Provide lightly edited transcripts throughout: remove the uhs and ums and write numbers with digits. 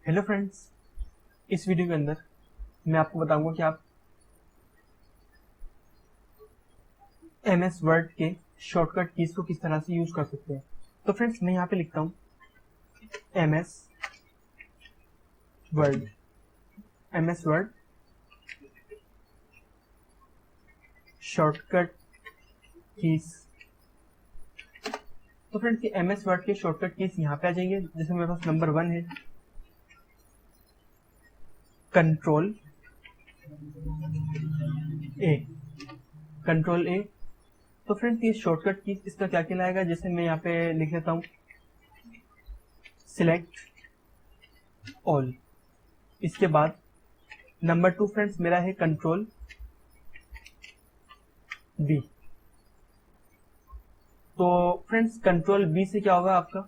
Hello friends, इस video के अंदर मैं आपको बताऊंगा कि आप MS वर्ड के शॉर्टकट कीज को किस तरह से यूज कर सकते हैं। तो फ्रेंड्स, मैं यहाँ पे लिखता हूँ MS वर्ड शॉर्टकट कीज। तो फ्रेंड्स, ये MS वर्ड के शॉर्टकट कीज यहाँ पे आ जाएंगे। जैसे मेरे पास नंबर 1 है कंट्रोल ए। तो फ्रेंड्स, ये शॉर्टकट कीज इसका क्या कहलाएगा, जैसे मैं यहाँ पे लिख लेता हूँ सिलेक्ट ऑल। इसके बाद नंबर 2 फ्रेंड्स मेरा है कंट्रोल बी। तो फ्रेंड्स, कंट्रोल बी से क्या होगा आपका,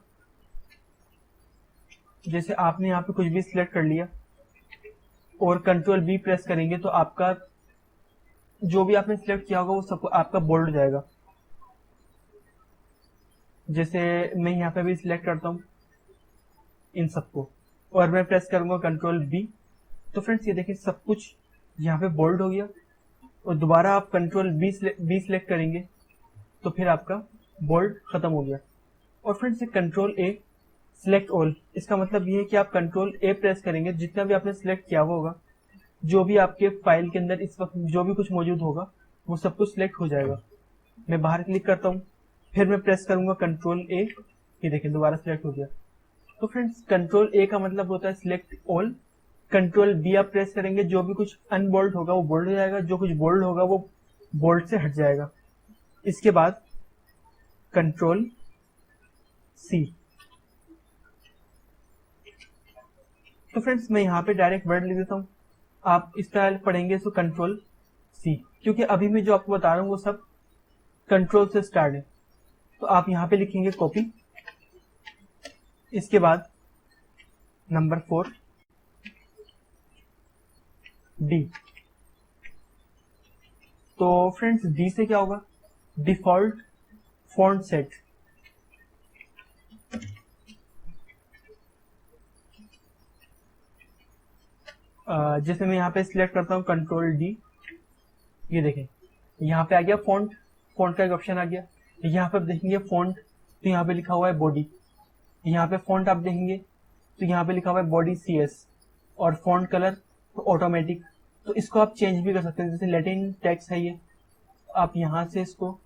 जैसे आपने यहाँ पे कुछ भी सिलेक्ट कर लिया और कंट्रोल बी प्रेस करेंगे तो आपका जो भी आपने सिलेक्ट किया होगा वो सब आपका बोल्ड हो जाएगा। जैसे मैं यहाँ पे भी सिलेक्ट करता हूँ इन सबको और मैं प्रेस करूंगा कंट्रोल बी, तो फ्रेंड्स ये देखिए सब कुछ यहाँ पे बोल्ड हो गया। और दोबारा आप कंट्रोल बी सिलेक्ट करेंगे तो फिर आपका बोल्ड खत्म हो गया। और फ्रेंड्स, ये कंट्रोल ए सिलेक्ट ऑल, इसका मतलब ये है कि आप कंट्रोल ए प्रेस करेंगे, जितना भी आपने सिलेक्ट किया हुआ होगा, जो भी आपके फाइल के अंदर इस वक्त जो भी कुछ मौजूद होगा वो सब कुछ सिलेक्ट हो जाएगा। मैं बाहर क्लिक करता हूँ, फिर मैं प्रेस करूंगा कंट्रोल ए, ये देखिए दोबारा सिलेक्ट हो गया। तो फ्रेंड्स, कंट्रोल ए का मतलब होता है सिलेक्ट ऑल। कंट्रोल बी आप प्रेस करेंगे, जो भी कुछ अनबोल्ड होगा वो बोल्ड हो जाएगा, जो कुछ बोल्ड होगा वो बोल्ड से हट जाएगा। इसके बाद कंट्रोल सी। तो फ्रेंड्स, मैं यहाँ पे डायरेक्ट वर्ड लिख देता हूँ, आप इस तरह पढ़ेंगे तो कंट्रोल सी, क्योंकि अभी मैं जो आपको बता रहा हूँ वो सब कंट्रोल से स्टार्ट है। तो आप यहाँ पे लिखेंगे कॉपी। इसके बाद नंबर 4 डी। तो फ्रेंड्स, डी से क्या होगा, डिफॉल्ट फॉन्ट सेट। जैसे मैं यहाँ पे सिलेक्ट करता हूँ कंट्रोल डी, ये देखें यहाँ पे आ गया फॉन्ट का एक ऑप्शन आ गया। यहाँ पे आप देखेंगे फॉन्ट, तो यहाँ पे लिखा हुआ है बॉडी। यहाँ पे फॉन्ट आप देखेंगे तो यहाँ पे लिखा हुआ है बॉडी CS। और फॉन्ट कलर तो ऑटोमेटिक। तो इसको आप चेंज भी कर सकते हैं, जैसे लैटिन टेक्स्ट है ये, आप यहाँ से इसको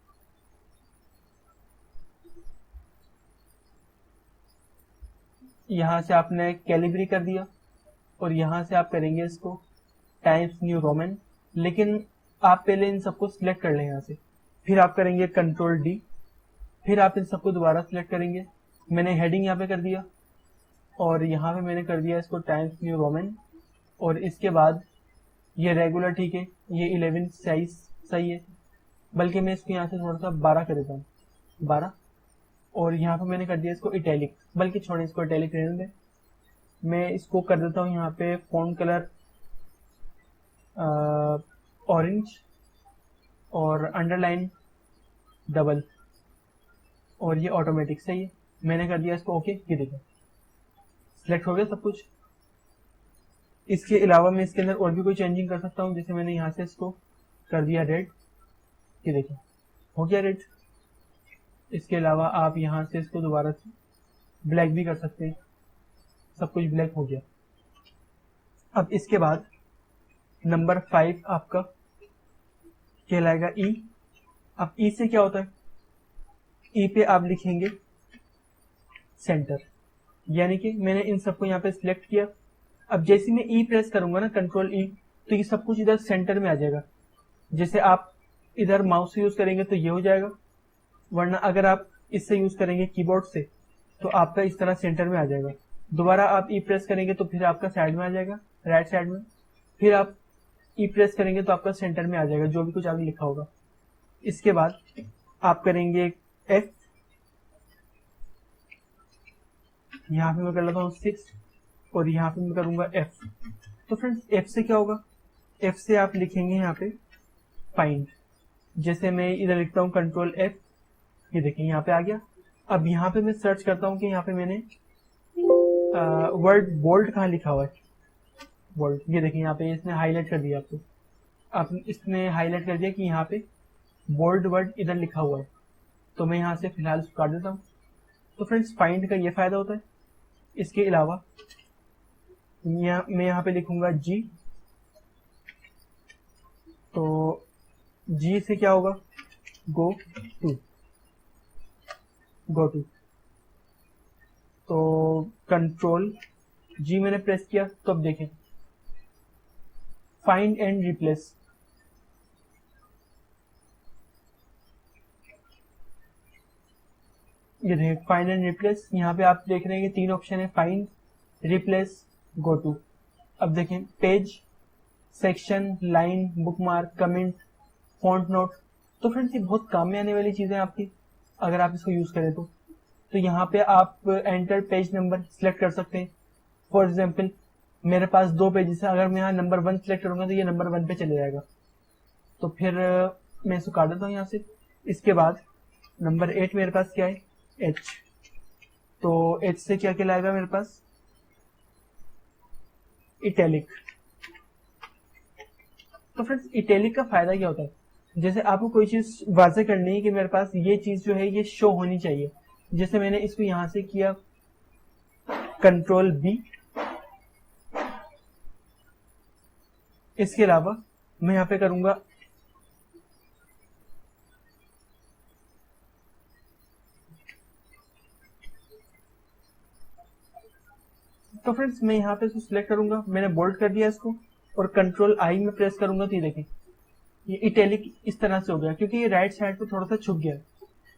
यहाँ से आपने कैलिब्री कर दिया और यहाँ से आप करेंगे इसको टाइम्स न्यू रोमन। लेकिन आप पहले इन सबको सिलेक्ट कर लें यहाँ से, फिर आप करेंगे कंट्रोल डी, फिर आप इन सबको दोबारा सिलेक्ट करेंगे। मैंने हेडिंग यहाँ पे कर दिया और यहाँ पे मैंने कर दिया इसको टाइम्स न्यू रोमन। और इसके बाद ये रेगुलर, ठीक है, ये 11 साइज सही है, बल्कि मैं इसको यहाँ से थोड़ा सा 12 कर देता हूँ, 12। और यहाँ पे मैंने कर दिया इसको इटैलिक, बल्कि छोड़े इसको इटैलिक रहने दें। मैं इसको कर देता हूँ यहाँ पे फॉन्ट कलर ऑरेंज और अंडरलाइन डबल, और ये ऑटोमेटिक सही है। मैंने कर दिया इसको ओके, ये देखिए सिलेक्ट हो गया सब कुछ। इसके अलावा मैं इसके अंदर और भी कोई चेंजिंग कर सकता हूँ, जैसे मैंने यहाँ से इसको कर दिया रेड, ये देखिए हो गया रेड। इसके अलावा आप यहाँ से इसको दोबारा ब्लैक भी कर सकते हैं, सब कुछ ब्लैक हो गया। अब इसके बाद नंबर 5 आपका कहलाएगा ई। अब ई से क्या होता है, ई पे आप लिखेंगे सेंटर, यानी कि मैंने इन सबको यहाँ पे सिलेक्ट किया। अब जैसे मैं ई प्रेस करूंगा ना, कंट्रोल ई, तो ये सब कुछ इधर सेंटर में आ जाएगा। जैसे आप इधर माउस से यूज करेंगे तो ये हो जाएगा, वरना अगर आप इससे यूज करेंगे कीबोर्ड से तो आपका इस तरह सेंटर में आ जाएगा। दोबारा आप ई प्रेस करेंगे तो फिर आपका साइड में आ जाएगा, राइट साइड में। फिर आप ई प्रेस करेंगे तो आपका सेंटर में आ जाएगा जो भी कुछ आपने लिखा होगा। इसके बाद आप करेंगे F, यहाँ पे मैं कर लेता हूँ 6 और यहाँ पे मैं करूंगा F। तो फ्रेंड्स, F से क्या होगा, F से आप लिखेंगे यहाँ पे फाइंड। जैसे मैं इधर लिखता हूँ कंट्रोल F, ये देखिए यहाँ पे आ गया। अब यहाँ पे मैं सर्च करता हूँ कि यहाँ पे मैंने वर्ड बोल्ड कहाँ लिखा हुआ है, बोल्ड, ये देखिए यहाँ पे इसने हाईलाइट कर दिया आपको, आप इसने हाईलाइट कर दिया कि यहाँ पे बोल्ड वर्ड इधर लिखा हुआ है, तो मैं यहाँ से फिलहाल उसको काट देता हूँ। तो फ्रेंड्स फाइंड का ये फायदा होता है। इसके अलावा मैं यहाँ पे लिखूंगा जी, तो जी से क्या होगा, गो टू, गो टू, तो कंट्रोल जी मैंने प्रेस किया, तो अब देखें फाइंड एंड रिप्लेस, ये देखिए फाइंड एंड रिप्लेस, यहाँ पे आप देख रहे हैं कि 3 ऑप्शन है, फाइंड, रिप्लेस, गो टू। अब देखें page, section, line, bookmark, comment, font note, तो फ्रेंड्स ये बहुत काम में आने वाली चीजें आपकी अगर आप इसको यूज करें तो यहाँ पे आप एंटर पेज नंबर सिलेक्ट कर सकते हैं। फॉर एग्जाम्पल मेरे पास 2 पेजेस है, अगर मैं यहाँ नंबर 1 सिलेक्ट करूंगा तो ये नंबर 1 पे चले जाएगा, तो फिर मैं इसको काट देता हूँ यहाँ से। इसके बाद नंबर 8 मेरे पास क्या है, एच, तो एच से क्या कहलाएगा मेरे पास, इटैलिक। तो फ्रेंड्स इटैलिक का फायदा क्या होता है, जैसे आपको कोई चीज वाजे करनी है कि मेरे पास ये चीज जो है ये शो होनी चाहिए, जैसे मैंने इसको यहां से किया कंट्रोल बी, इसके अलावा मैं यहां पे करूंगा तो फ्रेंड्स मैं यहाँ पे इसको सिलेक्ट करूंगा, मैंने बोल्ड कर दिया इसको, और कंट्रोल आई में प्रेस करूंगा तो ये देखें ये इटैलिक इस तरह से हो गया, क्योंकि ये राइट साइड पे थोड़ा सा छुप गया,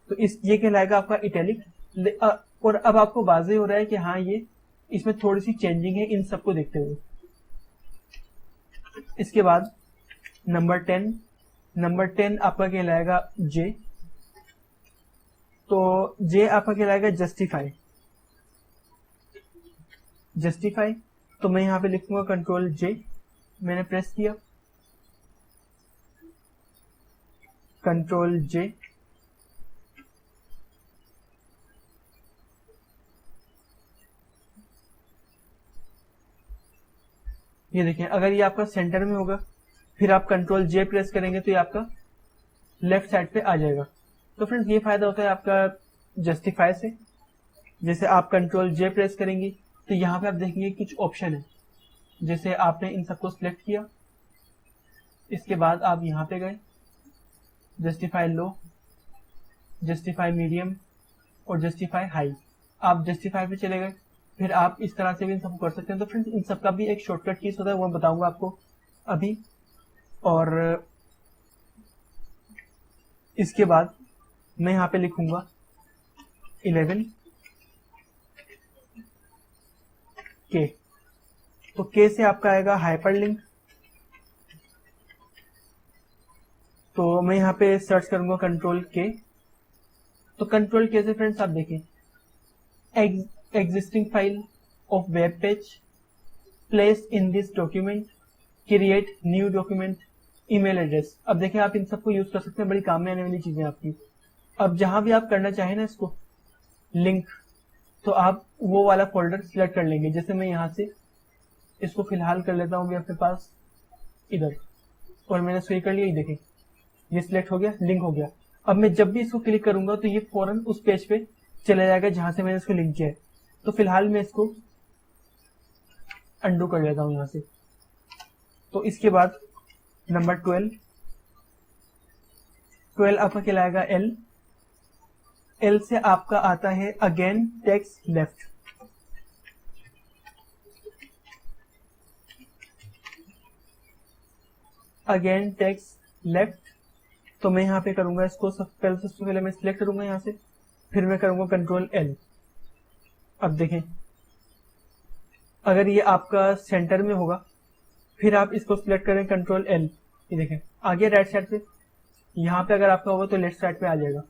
तो इस ये कहलाएगा आपका इटैलिक। और अब आपको वाजे हो रहा है कि हाँ ये इसमें थोड़ी सी चेंजिंग है इन सबको देखते हुए। इसके बाद नंबर 10 आपका कहलाएगा जे, तो जे आपका कहलाएगा जस्टिफाई, तो मैं यहाँ पे लिखूंगा कंट्रोल जे, मैंने प्रेस किया कंट्रोल जे, ये देखें अगर ये आपका सेंटर में होगा फिर आप कंट्रोल जे प्रेस करेंगे तो ये आपका लेफ्ट साइड पे आ जाएगा। तो फ्रेंड्स ये फायदा होता है आपका जस्टिफाई से, जैसे आप कंट्रोल जे प्रेस करेंगे तो यहाँ पे आप देखेंगे कुछ ऑप्शन है, जैसे आपने इन सबको सिलेक्ट किया, इसके बाद आप यहाँ पे गए जस्टिफाई लो, जस्टिफाई मीडियम और जस्टिफाई हाई, आप जस्टिफाई पे चले गए, फिर आप इस तरह से भी इन सबको कर सकते हैं। तो फ्रेंड्स इन सबका भी एक शॉर्टकट कीज होता है, वो बताऊंगा आपको अभी। और इसके बाद मैं यहाँ पे लिखूंगा 11 के, तो के से आपका आएगा हाइपरलिंक, तो मैं यहाँ पे सर्च करूंगा कंट्रोल के, तो कंट्रोल के से फ्रेंड्स आप देखें existing file of web page, place in this document, create new document, email address. अब देखें आप इन सबको यूज कर सकते हैं, बड़ी काम में आने वाली चीजें आपकी। अब जहां भी आप करना चाहें ना इसको लिंक, तो आप वो वाला फोल्डर सिलेक्ट कर लेंगे, जैसे मैं यहाँ से इसको फिलहाल कर लेता हूँ अभी अपने पास इधर, और मैंने इसको कर लिया, ये देखें ये सिलेक्ट हो गया, लिंक हो गया। अब मैं जब भी इसको क्लिक करूंगा तो ये फौरन उस पेज पे चला जाएगा जहां से मैंने इसको लिंक किया है। तो फिलहाल मैं इसको अंडू कर लेता हूं यहां से। तो इसके बाद नंबर 12 आपका कहलाएगा एल से आपका आता है again text left, again text left, तो मैं यहाँ पे करूंगा इसको सबसे पहले मैं सिलेक्ट करूंगा यहाँ से, फिर मैं करूंगा कंट्रोल एल। अब देखें अगर ये आपका सेंटर में होगा फिर आप इसको सिलेक्ट करें कंट्रोल एल, ये देखें आगे राइट साइड पे, यहाँ पे अगर आपका होगा तो लेफ्ट साइड पे आ जाएगा।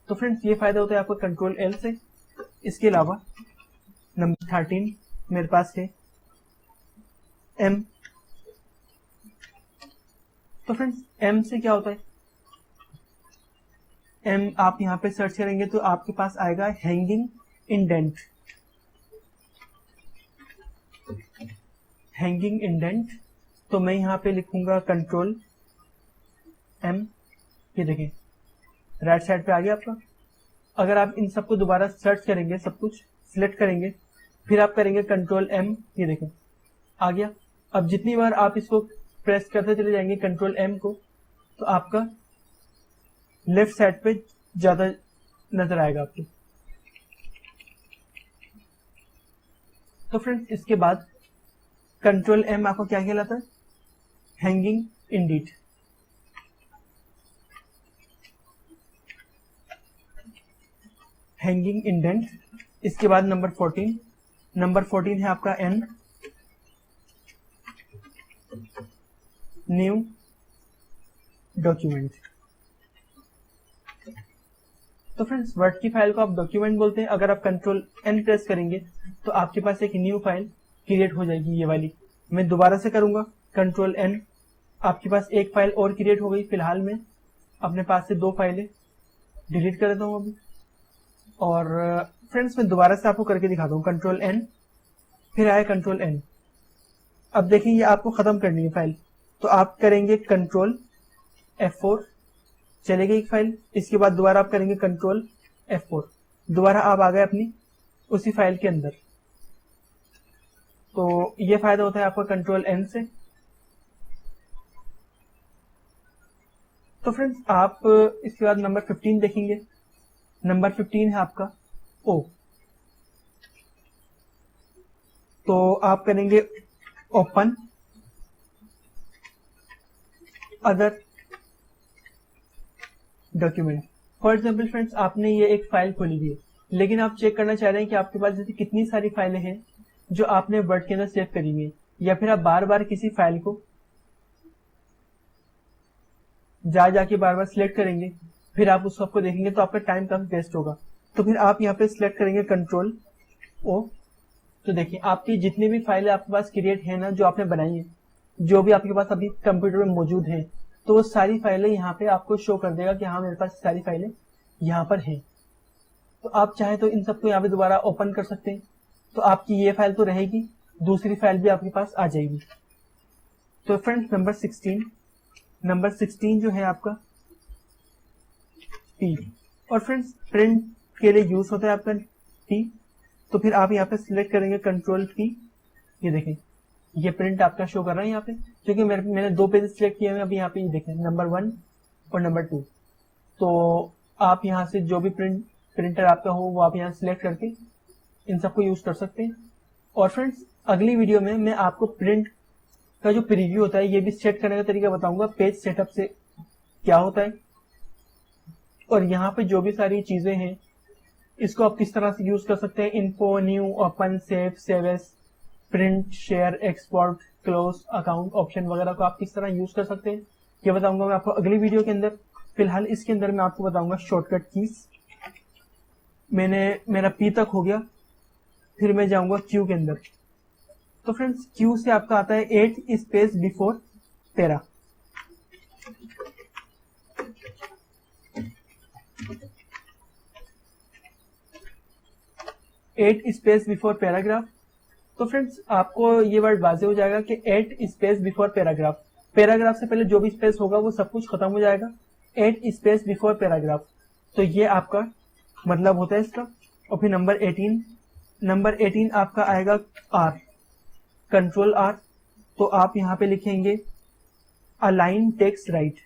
तो फ्रेंड्स ये फायदा होता है आपका कंट्रोल एल से। इसके अलावा नंबर 13 मेरे पास है एम, तो फ्रेंड्स एम से क्या होता है, एम आप यहाँ पे सर्च करेंगे तो आपके पास आएगा हैंगिंग इंडेंट, हैंगिंग इंडेंट, तो मैं यहाँ पे लिखूंगा कंट्रोल M, ये देखें राइट साइड पे आ गया आपका। अगर आप इन सबको दोबारा सर्च करेंगे, सब कुछ सिलेक्ट करेंगे, फिर आप करेंगे कंट्रोल M, ये देखें आ गया। अब जितनी बार आप इसको प्रेस करते चले जाएंगे कंट्रोल M को, तो आपका लेफ्ट साइड पे ज्यादा नजर आएगा आपको। तो फ्रेंड्स इसके बाद कंट्रोल M आपको क्या कहलाता है, हैंगिंग इंडेंट। Hanging indent. इसके बाद नंबर 14 है आपका N, न्यू डॉक्यूमेंट। तो फ्रेंड्स वर्ड की फाइल को आप डॉक्यूमेंट बोलते हैं। अगर आप कंट्रोल N प्रेस करेंगे तो आपके पास एक न्यू फाइल क्रिएट हो जाएगी, ये वाली। मैं दोबारा से करूंगा कंट्रोल N, आपके पास एक फाइल और क्रिएट हो गई। फिलहाल मैं अपने पास से 2 फाइलें डिलीट कर देता हूँ अभी। और फ्रेंड्स मैं दोबारा से आपको करके दिखाता हूँ, कंट्रोल N, फिर आया कंट्रोल N। अब देखिए ये आपको खत्म करनी है फाइल, तो आप करेंगे कंट्रोल F4, चलेगी एक फाइल। इसके बाद दोबारा आप करेंगे कंट्रोल F4, दोबारा आप आ गए अपनी उसी फाइल के अंदर। तो ये फायदा होता है आपका कंट्रोल N से। तो फ्रेंड्स आप इसके बाद नंबर 15 देखेंगे। नंबर 15 है आपका O, तो आप करेंगे open other document. For example friends आपने ये एक फाइल खोली हुई है, लेकिन आप चेक करना चाह रहे हैं कि आपके पास जैसे कितनी सारी फाइलें हैं जो आपने वर्ड के अंदर सेव करी हुई है, या फिर आप बार बार किसी फाइल को जाके बार बार सिलेक्ट करेंगे, फिर आप उस सबको देखेंगे तो आपका टाइम काफी वेस्ट होगा। तो फिर आप यहाँ पे सिलेक्ट करेंगे कंट्रोल O। तो देखिए आपकी जितनी भी फाइलें आपके पास क्रिएट है ना, जो आपने बनाई है, जो भी आपके पास अभी कंप्यूटर में मौजूद है, तो वो सारी फाइलें यहाँ पे आपको शो कर देगा कि हाँ मेरे पास सारी फाइलें यहाँ पर हैं। तो आप चाहे तो इन सबको यहाँ पे दोबारा ओपन कर सकते हैं, तो आपकी ये फाइल तो रहेगी, दूसरी फाइल भी आपके पास आ जाएगी। तो फ्रेंड्स नंबर 16 जो है आपका P, और फ्रेंड्स प्रिंट के लिए यूज होता है आपका P। तो फिर आप यहाँ पे सिलेक्ट करेंगे कंट्रोल P, ये देखें ये प्रिंट आपका शो कर रहा है यहाँ पे, क्योंकि मैंने 2 पेज सिलेक्ट किए हैं अभी। यहाँ पे ये देखें नंबर 1 और नंबर 2। तो आप यहाँ से जो भी प्रिंटर आपका हो वो आप यहाँ सिलेक्ट करके इन सबको यूज कर सकते हैं। और फ्रेंड्स अगली वीडियो में मैं आपको प्रिंट का जो प्रीव्यू होता है ये भी सेट करने का तरीका बताऊंगा, पेज सेटअप से क्या होता है, और यहाँ पे जो भी सारी चीजें हैं इसको आप किस तरह से यूज कर सकते हैं। Info, new, open, save as, print, share, export, close, account option वगैरह को आप किस तरह यूज कर सकते हैं, ये बताऊंगा मैं आपको अगली वीडियो के अंदर। फिलहाल इसके अंदर मैं आपको बताऊंगा शॉर्टकट कीज। मेरा P तक हो गया, फिर मैं जाऊंगा Q के अंदर। तो फ्रेंड्स Q से आपका आता है 8 space before para. Space before paragraph. तो फ्रेंड्स आपको ये वर्ड वाजे हो जाएगा कि 8 स्पेस बिफोर पैराग्राफ। पैराग्राफ से पहले जो भी स्पेस होगा वो सब कुछ खत्म हो जाएगा। 8 स्पेस बिफोर पैराग्राफ, तो ये आपका मतलब होता है इसका। और फिर नंबर 18 आपका आएगा R, कंट्रोल R। तो आप यहाँ पे लिखेंगे अलाइन टेक्स्ट राइट।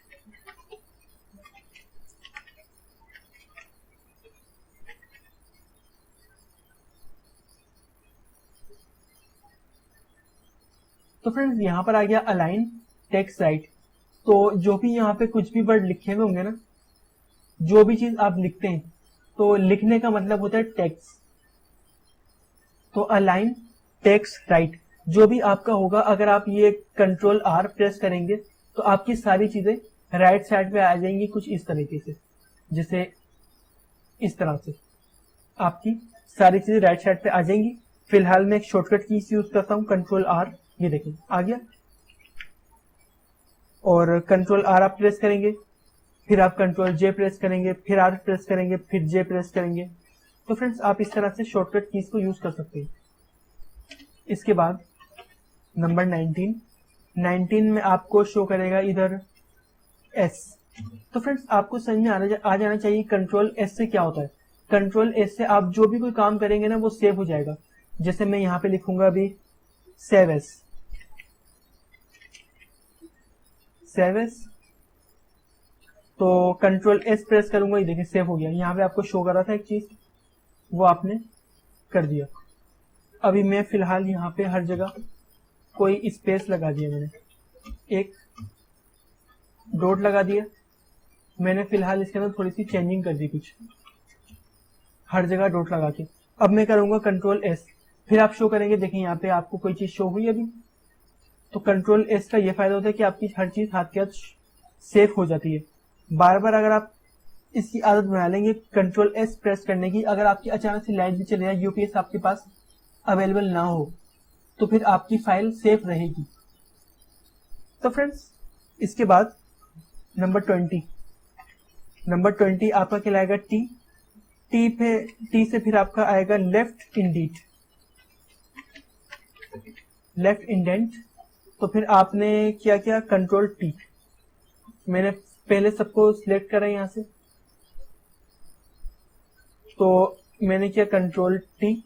तो फ्रेंड्स यहाँ पर आ गया अलाइन टेक्स्ट राइट। तो जो भी यहाँ पे कुछ भी वर्ड लिखे हुए होंगे ना, जो भी चीज आप लिखते हैं, तो लिखने का मतलब होता है टेक्स्ट। तो अलाइन टेक्स्ट राइट जो भी आपका होगा, अगर आप ये कंट्रोल R प्रेस करेंगे तो आपकी सारी चीजें राइट साइड पे आ जाएंगी कुछ इस तरीके से, जैसे इस तरह से आपकी सारी चीजें राइट साइड पे आ जाएंगी। फिलहाल मैं एक शॉर्टकट की यूज करता हूँ कंट्रोल R, ये देखिए आ गया। और कंट्रोल R आप प्रेस करेंगे, फिर आप कंट्रोल J प्रेस करेंगे, फिर R प्रेस करेंगे, फिर J प्रेस करेंगे। तो फ्रेंड्स आप इस तरह से शॉर्टकट कीज को यूज कर सकते हैं। इसके बाद नंबर 19 में आपको शो करेगा इधर एस। तो फ्रेंड्स आपको समझ में आ जाना चाहिए कंट्रोल एस से क्या होता है। कंट्रोल एस से आप जो भी कोई काम करेंगे ना वो सेव हो जाएगा। जैसे मैं यहाँ पे लिखूंगा अभी सेव एस, तो कंट्रोल एस प्रेस करूंगा, ये देखिए सेव हो गया। यहाँ पे आपको शो कर रहा था एक चीज, वो आपने कर दिया। अभी मैं फिलहाल यहाँ पे हर जगह कोई स्पेस लगा दिया, मैंने एक डॉट लगा दिया। मैंने फिलहाल इसके अंदर थोड़ी सी चेंजिंग कर दी कुछ, हर जगह डॉट लगा के। अब मैं करूंगा कंट्रोल एस, फिर आप शो करेंगे। देखिए यहाँ पे आपको कोई चीज शो हुई अभी। तो कंट्रोल एस का ये फायदा होता है कि आपकी हर चीज हाथ के हाथ सेव हो जाती है। बार बार अगर आप इसकी आदत बना लेंगे कंट्रोल एस प्रेस करने की, अगर आपकी अचानक से लाइट भी चले जाए, यूपीएस आपके पास अवेलेबल ना हो, तो फिर आपकी फाइल सेफ रहेगी। तो फ्रेंड्स इसके बाद नंबर 20 आपका कहलाएगा टी से फिर आपका आएगा लेफ्ट इंडेंट। तो फिर आपने क्या किया, कंट्रोल टी। मैंने पहले सबको सिलेक्ट करा यहाँ से, तो मैंने किया कंट्रोल टी।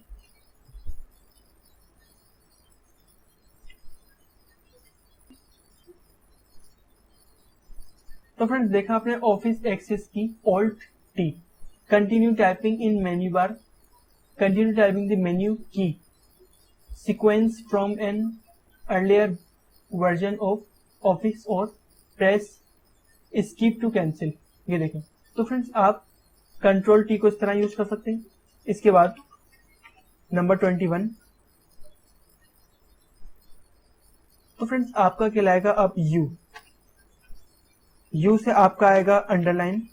तो फ्रेंड्स देखा आपने office access key, alt T. Continue typing in menu bar, continue typing the menu key, sequence from an earlier version of office और प्रेस स्किप टू कैंसिल। ये देखें। तो फ्रेंड्स आप कंट्रोल टी को इस तरह यूज कर सकते हैं। इसके बाद नंबर 21। तो फ्रेंड्स आपका कहलाएगा अब यू से आपका आएगा अंडरलाइन।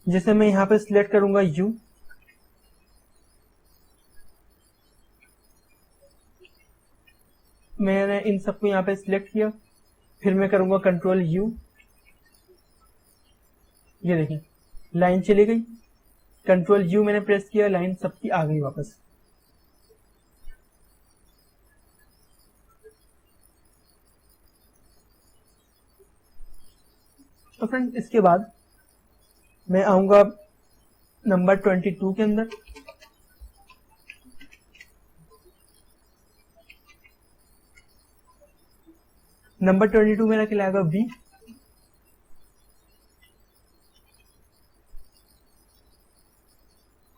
जैसे मैं यहां पे सिलेक्ट करूंगा यू, मैंने इन सबको यहां पे सिलेक्ट किया, फिर मैं करूंगा कंट्रोल यू। ये देखें लाइन चली गई, कंट्रोल यू मैंने प्रेस किया, लाइन सबकी आ गई वापस। तो फ्रेंड्स इसके बाद मैं आऊंगा नंबर 22 के अंदर। नंबर 22 मेरा कहलाएगा वी।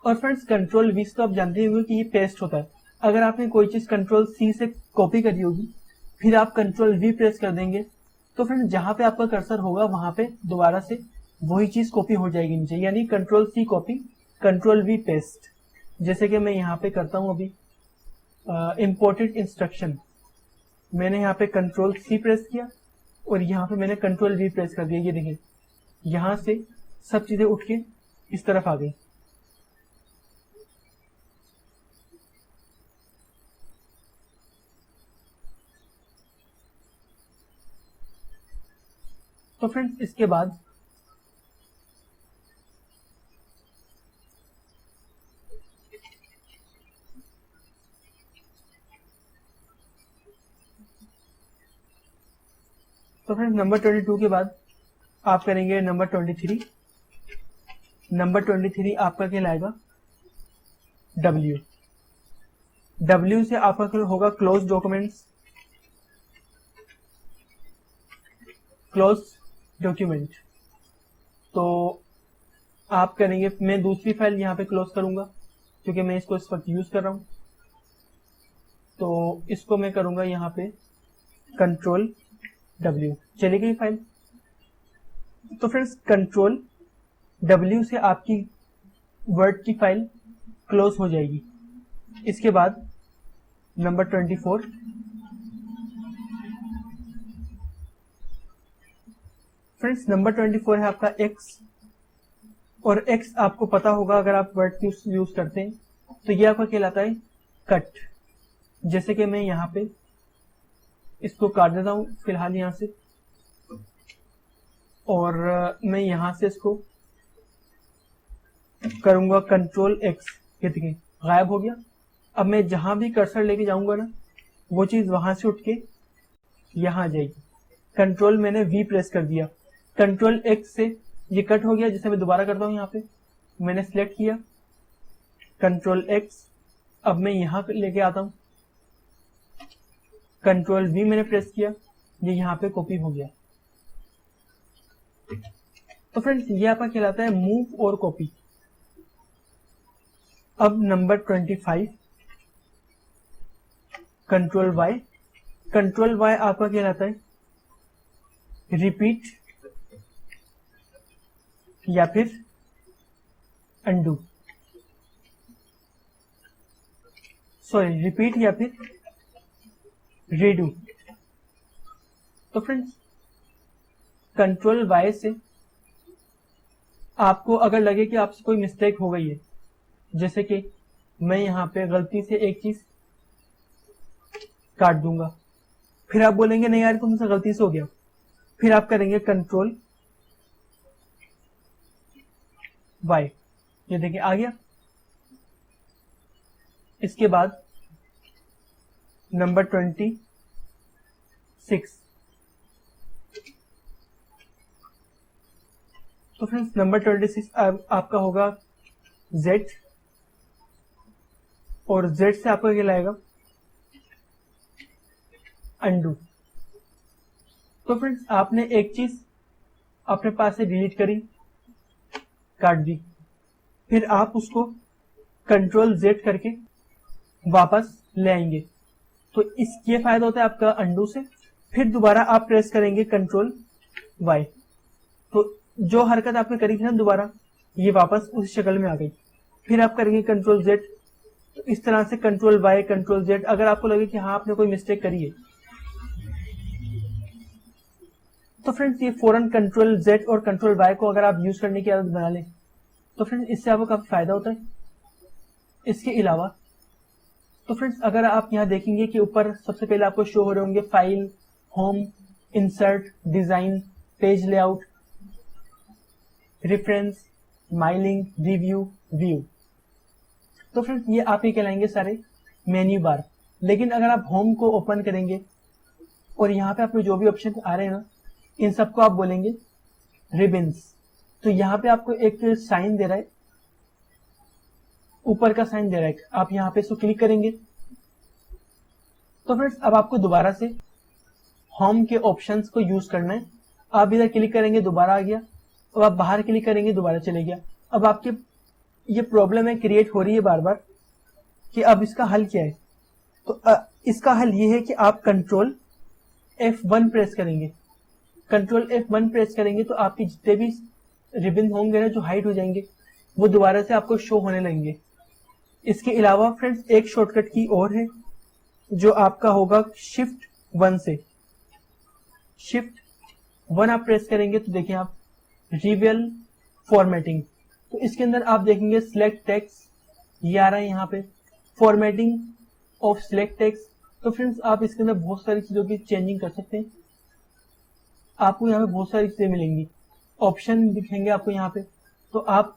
और फ्रेंड्स कंट्रोल वी तो आप जानते होंगे कि ये पेस्ट होता है। अगर आपने कोई चीज कंट्रोल सी से कॉपी करी होगी, फिर आप कंट्रोल वी प्रेस कर देंगे, तो फ्रेंड्स जहां पे आपका कर्सर होगा वहां पे दोबारा से वही चीज कॉपी हो जाएगी नीचे, यानी control C copy, control V paste. जैसे कि मैं यहाँ पे करता हूं अभी इंपोर्टेड इंस्ट्रक्शन, मैंने यहाँ पे कंट्रोल सी प्रेस किया और यहाँ पे मैंने कंट्रोल वी प्रेस कर दिया। ये देखिए यहाँ से सब चीजें उठ के इस तरफ आ गई। तो फ्रेंड्स इसके बाद नंबर 22 के बाद आप करेंगे नंबर 23। नंबर 23 आपका कहलाएगा डब्ल्यू से आपका होगा क्लोज डॉक्यूमेंट्स, क्लोज डॉक्यूमेंट। तो आप करेंगे, मैं दूसरी फाइल यहाँ पे क्लोज करूंगा क्योंकि मैं इसको इस वक्त यूज कर रहा हूं। तो इसको मैं करूंगा यहाँ पे कंट्रोल डब्ल्यू, चली गई फाइल। तो फ्रेंड्स कंट्रोल डब्ल्यू से आपकी वर्ड की फाइल क्लोज हो जाएगी। इसके बाद नंबर 24। फ्रेंड्स नंबर 24 है आपका एक्स, और एक्स आपको पता होगा अगर आप वर्ड की यूज करते हैं, तो ये आपका कहलाता है कट। जैसे कि मैं यहाँ पे इसको काट देता हूं फिलहाल यहाँ से, और मैं यहाँ से इसको करूंगा कंट्रोल एक्स, ये देखिए गायब हो गया। अब मैं जहां भी कर्सर लेके जाऊंगा ना, वो चीज वहां से उठ के यहाँ आ जाएगी। कंट्रोल मैंने वी प्रेस कर दिया, कंट्रोल एक्स से ये कट हो गया। जैसे मैं दोबारा करता हूँ, यहाँ पे मैंने सिलेक्ट किया कंट्रोल एक्स, अब मैं यहाँ लेके आता हूँ, कंट्रोल वी मैंने प्रेस किया, ये यहाँ पे कॉपी हो गया। तो फ्रेंड्स ये आपका कहलाता है मूव और कॉपी। अब number 25 control Y, control Y आपका कहलाता है रिपीट या फिर अंडू, सॉरी रिपीट या फिर रीडू। तो फ्रेंड्स कंट्रोल वाई से आपको अगर लगे कि आपसे कोई मिस्टेक हो गई है, जैसे कि मैं यहाँ पे गलती से एक चीज काट दूंगा, फिर आप बोलेंगे नहीं यार तुमसे गलती से हो गया, फिर आप करेंगे कंट्रोल वाई, ये देखिए आ गया। इसके बाद नंबर 26 तो फ्रेंड्स नंबर 26 आपका होगा Z, और Z से आपका क्या लाएगा अंडू। तो फ्रेंड्स आपने एक चीज अपने पास से डिलीट करी, काट दी, फिर आप उसको कंट्रोल Z करके वापस ले आएंगे। तो इसके फायदा होता है आपका अंडू से। फिर दोबारा आप प्रेस करेंगे कंट्रोल वाई, तो जो हरकत आपने करी थी ना दोबारा, ये वापस उस शक्ल में आ गई। फिर आप करेंगे कंट्रोल Z, तो इस तरह से कंट्रोल वाई कंट्रोल Z। अगर आपको लगे कि हाँ आपने कोई मिस्टेक करी है, तो फ्रेंड्स ये फौरन कंट्रोल Z और कंट्रोल वाई को अगर आप यूज करने की आदत बना लें, तो फ्रेंड्स इससे आपको काफी फायदा होता है। इसके अलावा तो फ्रेंड्स अगर आप यहाँ देखेंगे कि ऊपर सबसे पहले आपको शो हो रहे होंगे file, home, insert, design, page layout, reference, milling, review, view. तो फ्रेंड्स ये आप ही कहलाएंगे सारे मेन्यू बार। लेकिन अगर आप होम को ओपन करेंगे और यहाँ पे आपको जो भी ऑप्शन आ रहे हैं ना, इन सबको आप बोलेंगे रिबन्स। तो यहाँ पे आपको एक साइन दे रहा है, ऊपर का साइन दे रहा है, आप यहाँ पे इसको क्लिक करेंगे। तो फ्रेंड्स अब आपको दोबारा से होम के ऑप्शंस को यूज करना है। आप इधर क्लिक करेंगे, दोबारा आ गया। अब आप बाहर क्लिक करेंगे, दोबारा चले गया। अब आपके ये प्रॉब्लम है क्रिएट हो रही है बार बार कि अब इसका हल क्या है। तो इसका हल ये है कि आप कंट्रोल F1 प्रेस करेंगे। कंट्रोल F1 प्रेस करेंगे तो आपके जितने भी रिबन होंगे ना, जो हाइड हो जाएंगे, वो दोबारा से आपको शो होने लगेंगे। इसके अलावा फ्रेंड्स एक शॉर्टकट की और है, जो आपका होगा शिफ्ट 1 से। शिफ्ट 1 आप प्रेस करेंगे तो देखिए आप रिवेल फॉर्मेटिंग, तो इसके अंदर आप देखेंगे सिलेक्ट टेक्स्ट, ये आ रहा है यहाँ पे फॉर्मेटिंग ऑफ सिलेक्ट टेक्स्ट। तो फ्रेंड्स आप इसके अंदर बहुत सारी चीजों की चेंजिंग कर सकते हैं। आपको यहाँ पे बहुत सारी चीजें मिलेंगी, ऑप्शन दिखेंगे आपको यहाँ पे। तो आप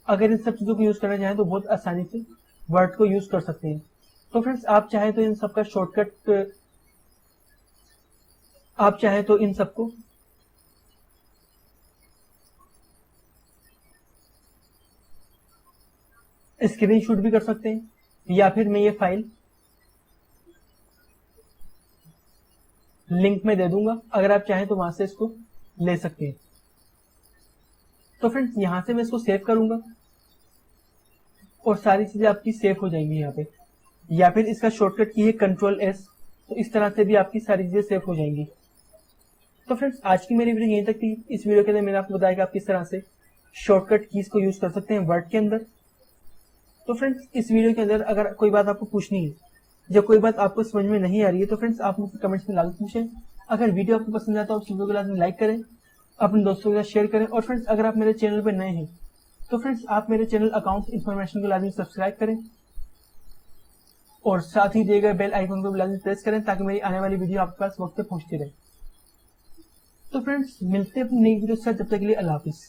अगर इन सब चीजों को यूज करना चाहें तो बहुत आसानी से वर्ड को यूज कर सकते हैं। तो फ्रेंड्स आप चाहे तो इन सबका शॉर्टकट, आप चाहे तो इन सबको स्क्रीनशॉट भी कर सकते हैं, या फिर मैं ये फाइल लिंक में दे दूंगा, अगर आप चाहें तो वहां से इसको ले सकते हैं। तो फ्रेंड्स यहां से मैं इसको सेव करूंगा और सारी चीजें आपकी सेव हो जाएंगी यहाँ पे, या फिर इसका शॉर्टकट की है कंट्रोल S, तो इस तरह से भी आपकी सारी चीजें सेव हो जाएंगी। तो फ्रेंड्स आज की मेरी वीडियो यहीं तक थी। इस वीडियो के अंदर मैंने आपको बताया कि आप किस तरह से शॉर्टकट कीज को यूज कर सकते हैं वर्ड के अंदर। तो फ्रेंड्स इस वीडियो के अंदर अगर कोई बात आपको पूछनी है, जब कोई बात आपको समझ में नहीं आ रही है, तो फ्रेंड्स आप मुझसे कमेंट्स में लाजमी पूछें। अगर वीडियो आपको पसंद आता है तो वीडियो को लाजमी लाइक करें, अपने दोस्तों के साथ शेयर करें। और फ्रेंड्स अगर आप मेरे चैनल पर नए हैं तो फ्रेंड्स आप मेरे चैनल अकाउंट इन्फॉर्मेशन को लाजमी सब्सक्राइब करें, और साथ ही दिए गए बेल आइकन को भी लाजमी प्रेस करें, ताकि मेरी आने वाली वीडियो आपके पास वक्त पे पहुंचती रहे। तो फ्रेंड्स मिलते हैं अपनी नई वीडियो के साथ, जब तक के लिए अल्लाह हाफिज।